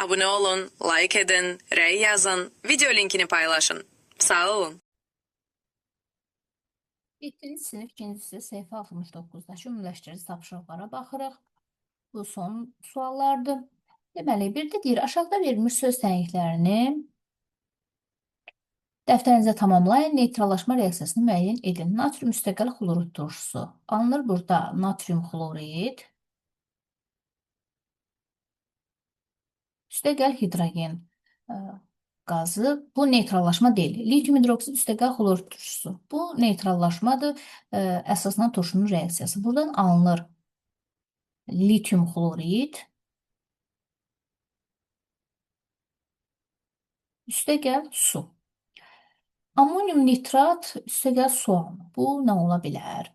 Abone olun, like edin, rey yazın, video linkini paylaşın. Sağ olun. 7-ci sinif 2-ci səhifə 69-dakı ümumiləşdirici tapşırıqlara baxırıq. Bu son suallardır. Deməli, bir də deyir, aşağıda verilmiş söz tənliklərini dəftərinizə tamamlayın, neytrallaşma reaksiyasını müəyyən edin. Natrium müstəqəl xlorid turşusu. Alınır burada natrium xlorid, üstəgəl hidrogen qazı. Bu neytrallaşma deyil. Litium hidroksid üstəgəl xlorid turşusu. Bu neytrallaşmadır. Əsaslanan turşunun reaksiyası. Buradan alınır litium xlorid, üstəgəl su. Amonium nitrat üstəgəl su alınır. Bu nə ola bilər?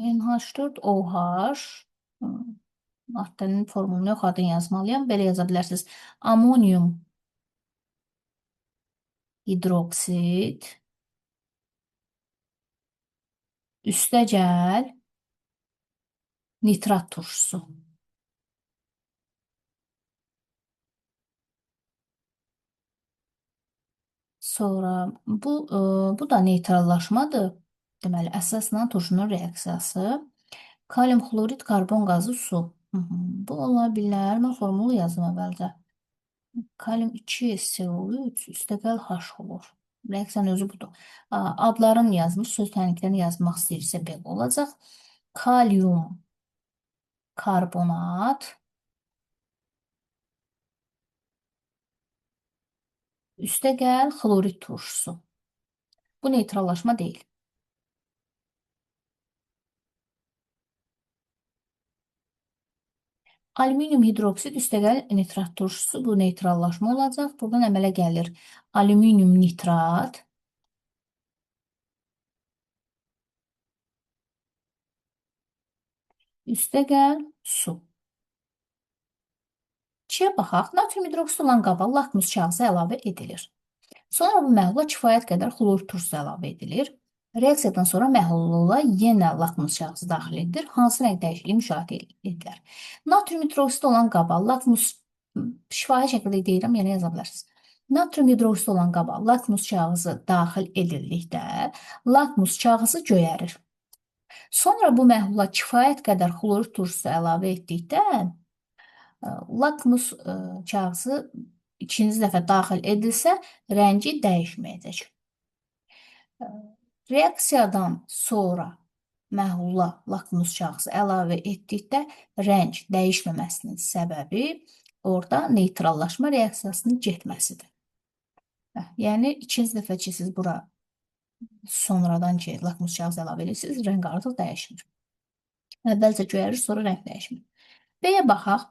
NH4OH maddənin formulunu yox, adını yazmalıyam. Belə yaza bilərsiniz. Amonium hidroksid üstəgəl nitrat turşusu. Sonra bu da neytrallaşmadır. Deməli, əsaslanan turşunun reaksiyası. Kalium xlorid, karbon qazı, su. Bu ola bilər. Mən formulu yazım əvvəlcə. Kalium 2SO3 üstəgəl H olur. Reaksiyanın özü budur. Adlarını yazmış, söz tənliklərini yazmaq istəyirsə belə olacaq. Kalium karbonat üstəgəl xlorid turşusu. Bu neytrallaşma deyil. Alüminium hidroksid üstəgəl nitrat turşusu. Bu neytrallaşma olacaq. Buradan əmələ gəlir alüminium nitrat üstəgəl su. 2-yə baxaq. Natrium hidroksid olan qaba lakmus kağızı əlavə edilir. Sonra bu məhlula kifayət qədər xlorid turşusu əlavə edilir. Reaksiyadan sonra məhlula yenə lakmus kağızı daxil edilir. Hansı rəng dəyişikliyi müşahidə edilir? Natrium hidroksid olan qaba lakmus şifahi şəkildə deyirəm, yenə yaza bilərsiniz. Natrium hidroksid olan qaba lakmus kağızı daxil edildikdə lakmus kağızı göyərir. Sonra bu məhlula kifayət qədər xlorid turşusu əlavə etdikdə lakmus kağızı ikinci dəfə daxil edilsə, rəngi dəyişməyəcək. Reaksiyadan sonra məhlula lakmus kağızı əlavə etdikdə rəng dəyişməməsinin səbəbi orada neytrallaşma reaksiyasının getməsidir. Yəni, ikinci dəfə ki, siz bura sonradan ki, lakmus kağızı əlavə edirsiniz, rəng artıq dəyişmir. Əvvəlcə göyərir, sonra rəng dəyişmir. B-yə baxaq.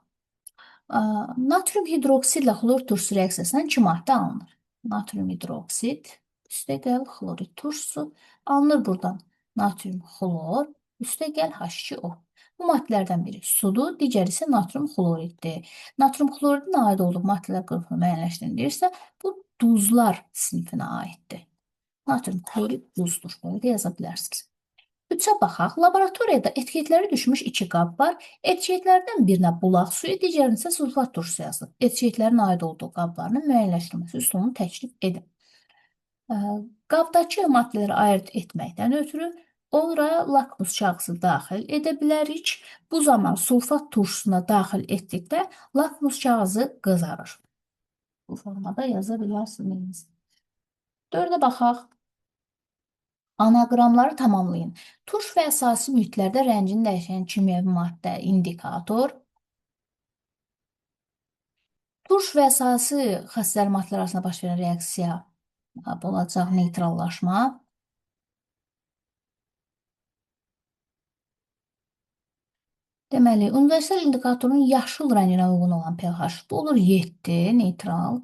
Natrium hidroksidlə xlorid turşusu reaksiyasından 2 maddə alınır. Natrium hidroksid üstəgəl xlorid turşusu alınır buradan. Natrium xlor üstəgəl H2O. Bu maddələrdən biri sudur, digəri isə natrium xloriddir. Natrium xloridin aid olduğu maddələr qrupu müəyyənləşdirilirsə, bu duzlar sinifinə aiddir. Natrium xlorid duzdur. Belə də yaza bilərsiniz. 3-ə baxaq. Laboratoriyada etiketləri düşmüş 2 qab var. Etiketlərdən birinə bulaq suyu, digərinə isə sulfat turşusu yazılıb. Etiketlərin aid olduğu qabların müəyyənləşdirilməsi üsulunu təklif edin. Qabdakı maddələri ayırt etməkdən ötürü ora lakmus kağızı daxil edə bilərik. Bu zaman sulfat turşusuna daxil etdikdə lakmus kağızı qızarır. Bu formada yaza bilərsiniz. 4-ə baxaq. Anaqramları tamamlayın. Turş və əsasi mühitlərdə rəngini dəyişən kimyəvi maddə indikator. Turş və əsasi xəstələr maddələr arasında baş verən reaksiya olacaq neytrallaşma. Deməli, universal indikatorun yaşıl rənginə uyğun olan pH bu olur 7, neytral.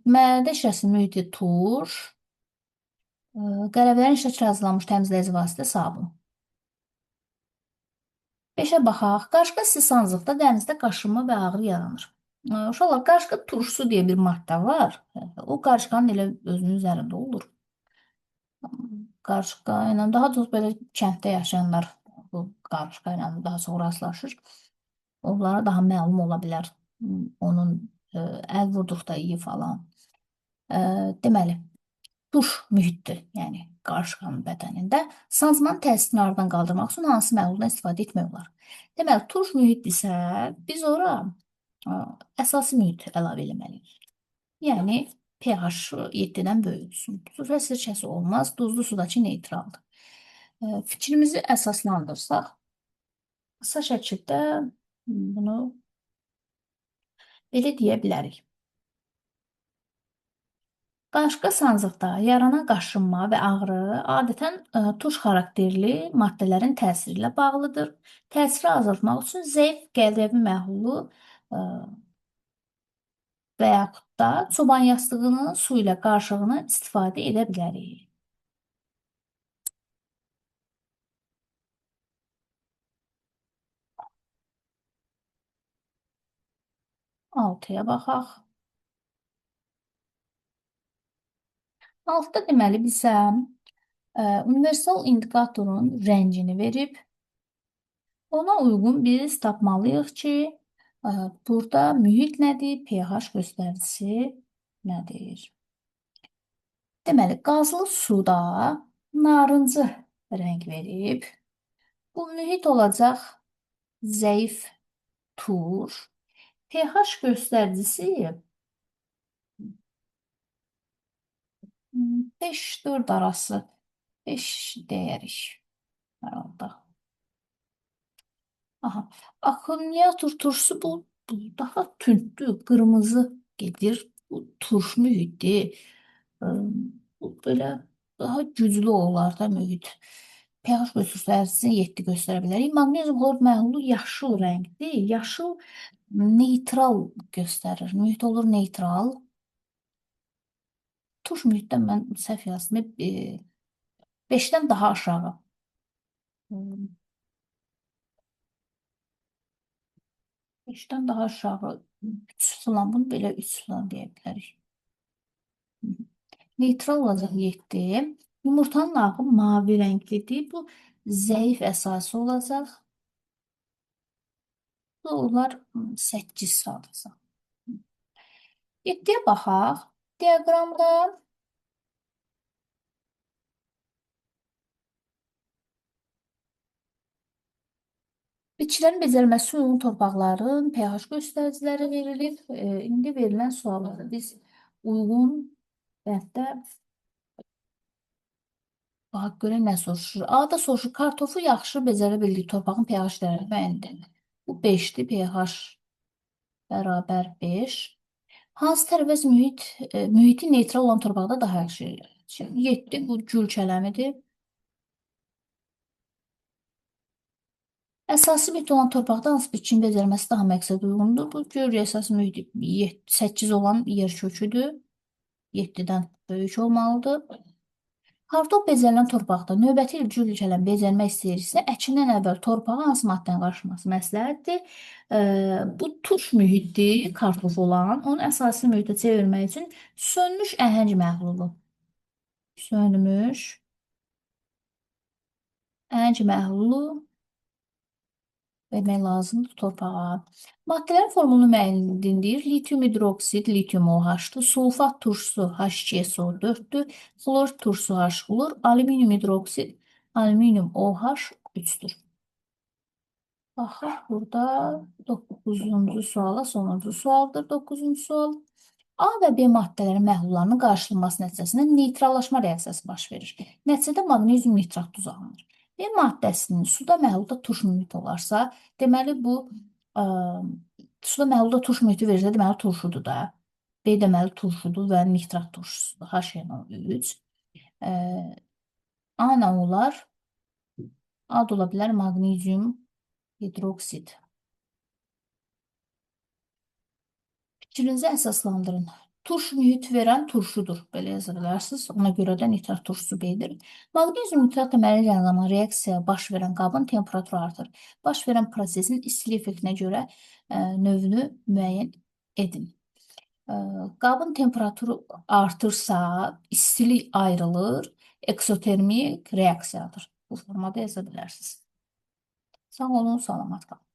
Mədə şirəsinin mühiti turş. Qələvələrin iştirak hazırlanmış təmizləyici vasitə sabun. 5-ə baxaq. Qarışqa sisansızlıqda dənizdə qaşınma və ağrı yaranır. Uşaqlar, qarışqa turşusu deyə bir maddə var. O qarışqanın elə özünün üzərində olur. Qarışqa ilə daha çox belə kənddə yaşayanlar bu qarışqa ilə daha çox rastlaşır. Onlara daha məlum ola bilər. Onun əl vurduqda iyi falan. Deməli, tuş mühitdir, yəni qarışqanın bədənində. Sancmanın təsirini aradan qaldırmaq üçün hansı məhluldan istifadə etmək olar? Deməli, tuş mühit isə biz ora ə, əsasi mühit əlavə etməliyik. Yəni pH 7-dən böyüksün. Sufrə sirkəsi olmaz, duzlu sudakı neytraldır. Fikrimizi əsaslandırsaq, qısa şəkildə bunu belə deyə bilərik. Qarışqa sancıqda yaranan qaşınma və ağrı adətən tuş xarakterli maddələrin təsiri ilə bağlıdır. Təsiri azaltmaq üçün zəif qəldəvi məhlulu ə, və yaxud da çoban yastığının su ilə qarışığını istifadə edə bilərik. 6-ya baxaq. 6-da deməli bizə universal indikatorun rəngini verib. Ona uyğun biz tapmalıyıq ki, burada mühit nədir, pH göstəricisi nədir? Deməli, qazlı suda narıncı rəng verib. Bu mühit olacaq zəif tur. pH göstəricisi 5-4 arası 5 deyərik herhalde. Aha. Akkumulyator turşusu bu daha tündü, kırmızı gedir. Bu turş mühiti. Bu böyle daha güclü olar da mühit. pH göstəricisi 7 göstərə bilərik. Maqnezium xlor məhlulu yaşıl rəngdir. Yaşıl neytral göstərir. Mühit olur neytral. Turş mühitdən mən səhv yazdım. 5-dən daha aşağı. 5-dən daha aşağı 3 falan, bunu belə 3 falan deyə bilərik. Neytral olacaq 7. Yumurtanın ağı mavi rənglidir. Bu zəif əsası olacaq. Bu olar 8 sadəcə. 7-yə baxaq. Diaqramda bitkilərin becərməsi uyğun torpaqların pH göstəriciləri verilir. İndi verilən sualları biz uyğun bənddə bax, görək nə soruşur. A-da soruşur, kartofu yaxşı becərə bildiyi torpağın pH dəyəri müəyyən. Bu 5-dir, pH bərabər 5. Hansı tərəvəz mühiti neytral olan torpaqda daha yaxşı? Şimdi 7 bu gül kələmidir. Əsası mühit olan torpaqda hansı bitkinin becərməsi daha məqsəd uyğundur? Bu görürük əsas mühiti 8 olan yer köküdür. 7-dən böyük olmalıdır. Kartof becərilən torpaqda növbəti il gül kələm becərmək istəyirsə, əkindən əvvəl torpağa hansı maddənin qarışması məsləhətdir? Bu tuş mühitdir, kartof olan. Onu əsasi mühitə çevirmək üçün sönmüş əhəng məhlulu. Sönmüş əhəng məhlulu vermək lazımdır torpağa. Maddələrin formulunu müəyyənləndir. Litium hidroksid, litium OH-dur. Sulfat turşusu H2SO4-dür. Xlor turşusu H xlor. Alüminium hidroksid, alüminium OH 3-dür. Baxaq, burada 9-cu suala sonuncu sualdır. 9-cu sual. A və B maddələrin məhlullarının qarşılanması nəticəsində neytrallaşma reaksiyası baş verir. Nəticədə maqnezium nitrat tuzu alınır. B maddəsinin suda məhlulda tuş mühiti olarsa, deməli bu suda məhlulda tuş mühiti verirsə, deməli turşudur da. B deməli turşudur və nitrat turşusudur. HNO3. A nə olar? A da ola bilər maqnezium hidroksid. Fikrinizi əsaslandırın. Turş mühit verən turşudur. Belə yaza bilərsiniz. Ona görə də nitrat turşusu B-dir. Maqnezium nitrat əməli zaman reaksiya baş verən qabın temperaturu artır. Baş verən prosesin istilik effektinə görə növünü müəyyən edin. Qabın temperaturu artırsa, istilik ayrılır, eksotermik reaksiyadır. Bu formada yaza bilərsiniz. Sağ olun, salamat qalın.